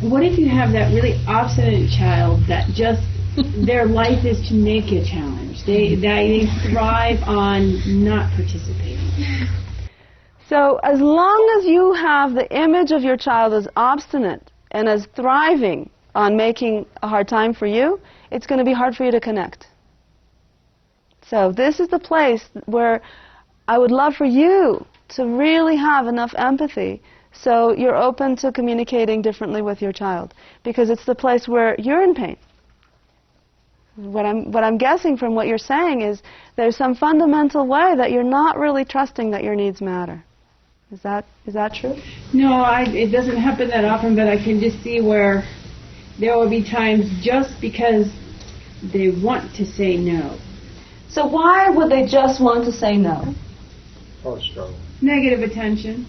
What if you have that really obstinate child that just their life is to make a challenge? They thrive on not participating. So as long as you have the image of your child as obstinate and as thriving on making a hard time for you, it's going to be hard for you to connect. So this is the place where I would love for you to really have enough empathy so you're open to communicating differently with your child, because it's the place where you're in pain. What I'm guessing from what you're saying is there's some fundamental way that you're not really trusting that your needs matter. Is that true? No, it doesn't happen that often, but I can just see where there will be times just because they want to say no. So why would they just want to say no? Power struggle. Negative attention.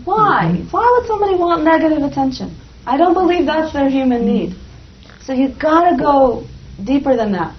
Why? Why would somebody want negative attention? I don't believe that's their human need. So you've got to go deeper than that.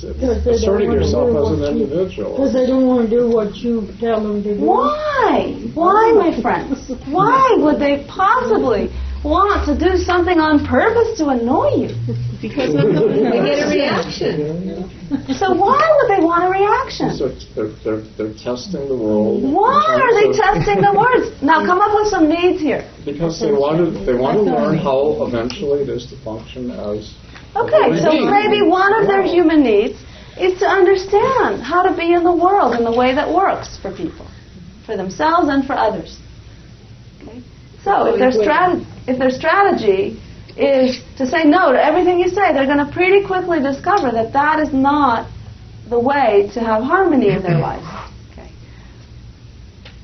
Asserting yourself as an individual. Because they don't want to do what you tell them to do. Why? Why, my friends? Why would they possibly want to do something on purpose to annoy you? Because they get a reaction. So why would they want a reaction? So they're testing the world. Why are they testing the words? Now come up with some needs here. Because they want to learn how eventually it is to function as. Okay, so maybe one of their human needs is to understand how to be in the world in the way that works for people, for themselves and for others. Okay? So if their strategy is to say no to everything you say, they're going to pretty quickly discover that that is not the way to have harmony in their life. Okay?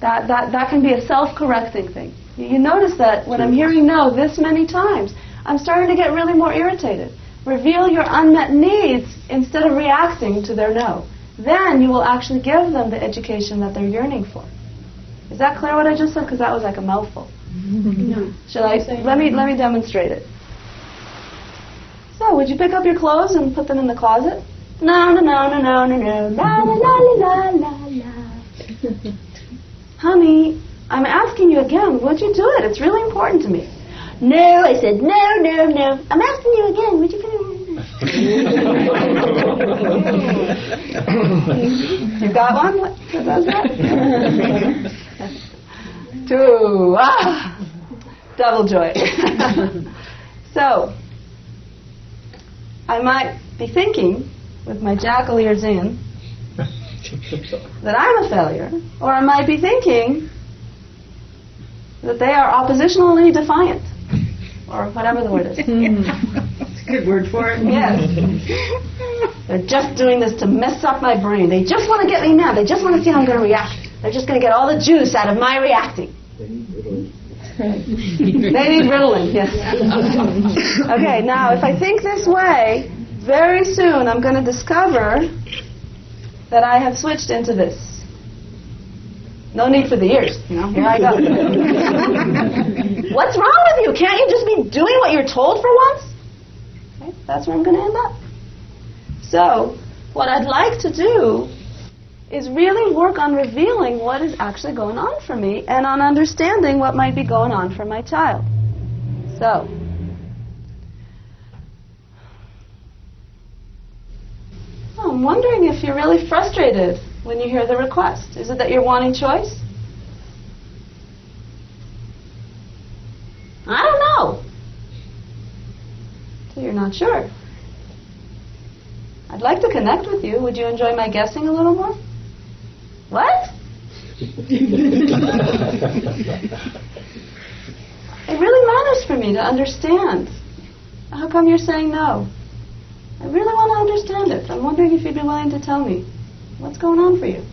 That can be a self-correcting thing. You notice that when I'm hearing no this many times, I'm starting to get really more irritated. Reveal your unmet needs instead of reacting to their no. Then you will actually give them the education that they're yearning for. Is that clear what I just said? Because that was like a mouthful. No. Shall I? Let me demonstrate it. So, would you pick up your clothes and put them in the closet? No, no, no, no, no, no, no, la, la, la, la, la, la. Honey, I'm asking you again, would you do it? It's really important to me. No, I said, no, no, no. I'm asking you again, would you put it You got one? What was that? 2. Double joy. So, I might be thinking, with my jackal ears in, that I'm a failure, or I might be thinking that they are oppositionally defiant, or whatever the word is. That's a good word for it. Yes. They're just doing this to mess up my brain. They just want to get me mad. They just want to see how I'm going to react. They're just going to get all the juice out of my reacting. They need Ritalin, yes. Okay, now if I think this way, very soon I'm going to discover that I have switched into this. No need for the ears, you know, here I go. What's wrong with you? Can't you just be doing what you're told for once? Okay, that's where I'm going to end up. So, what I'd like to do is really work on revealing what is actually going on for me and on understanding what might be going on for my child. So, I'm wondering if you're really frustrated when you hear the request. Is it that you're wanting choice? I don't know. So you're not sure. I'd like to connect with you. Would you enjoy my guessing a little more? What? It really matters for me to understand. How come you're saying no? I really want to understand it. I'm wondering if you'd be willing to tell me. What's going on for you?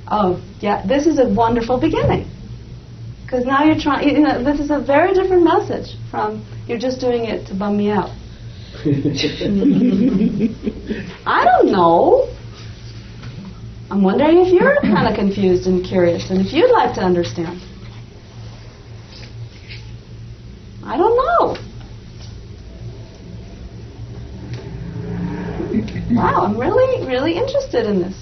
Oh, yeah, this is a wonderful beginning. Because now you're trying, you know, this is a very different message from you're just doing it to bum me out. I don't know. I'm wondering if you're kind of confused and curious and if you'd like to understand. I don't know. Wow, I'm really, really interested in this.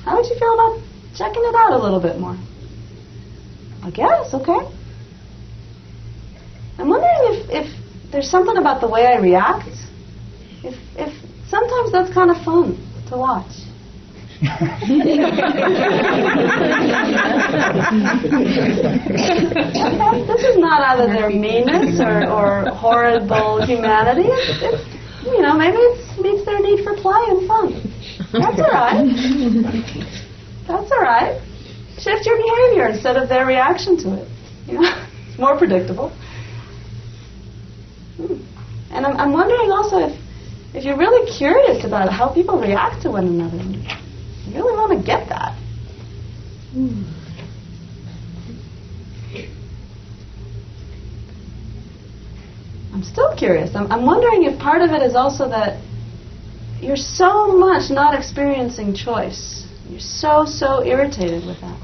How would you feel about checking it out a little bit more? I guess, okay. I'm wondering if there's something about the way I react. If sometimes that's kind of fun to watch. Okay, this is not out of their meanness or horrible humanity. It's maybe it meets their need for play and fun. That's all right. That's all right. Shift your behavior instead of their reaction to it. It's more predictable. And I'm wondering also if you're really curious about how people react to one another. You really want to get that. I'm still curious. I'm wondering if part of it is also that you're so much not experiencing choice. You're so irritated with that.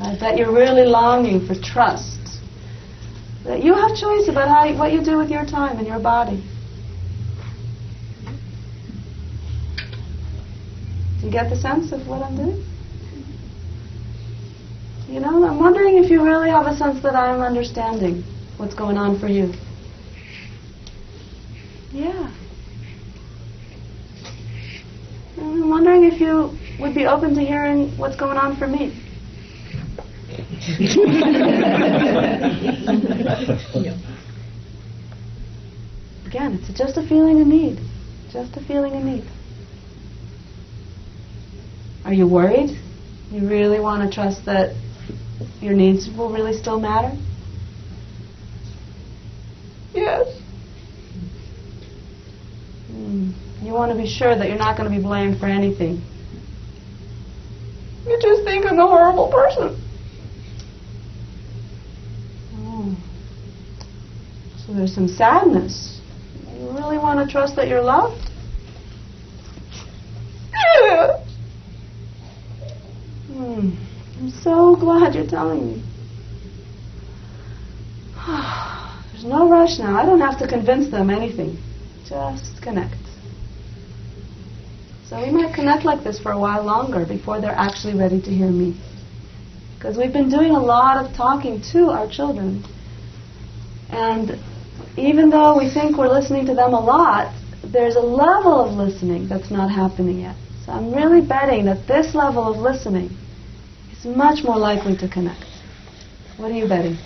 I bet you're really longing for trust. That you have choice about what you do with your time and your body. Do you get the sense of what I'm doing? I'm wondering if you really have a sense that I'm understanding what's going on for you. Yeah. I'm wondering if you would be open to hearing what's going on for me. Again, it's just a feeling of need. Just a feeling of need. Are you worried? You really want to trust that your needs will really still matter? Yes. You want to be sure that you're not going to be blamed for anything. You just think I'm a horrible person. So there's some sadness. You really want to trust that you're loved? Yes. I'm so glad you're telling me. There's no rush now. I don't have to convince them anything. Just connect. So we might connect like this for a while longer before they're actually ready to hear me. Because we've been doing a lot of talking to our children. And even though we think we're listening to them a lot, there's a level of listening that's not happening yet. So I'm really betting that this level of listening is much more likely to connect. What are you betting?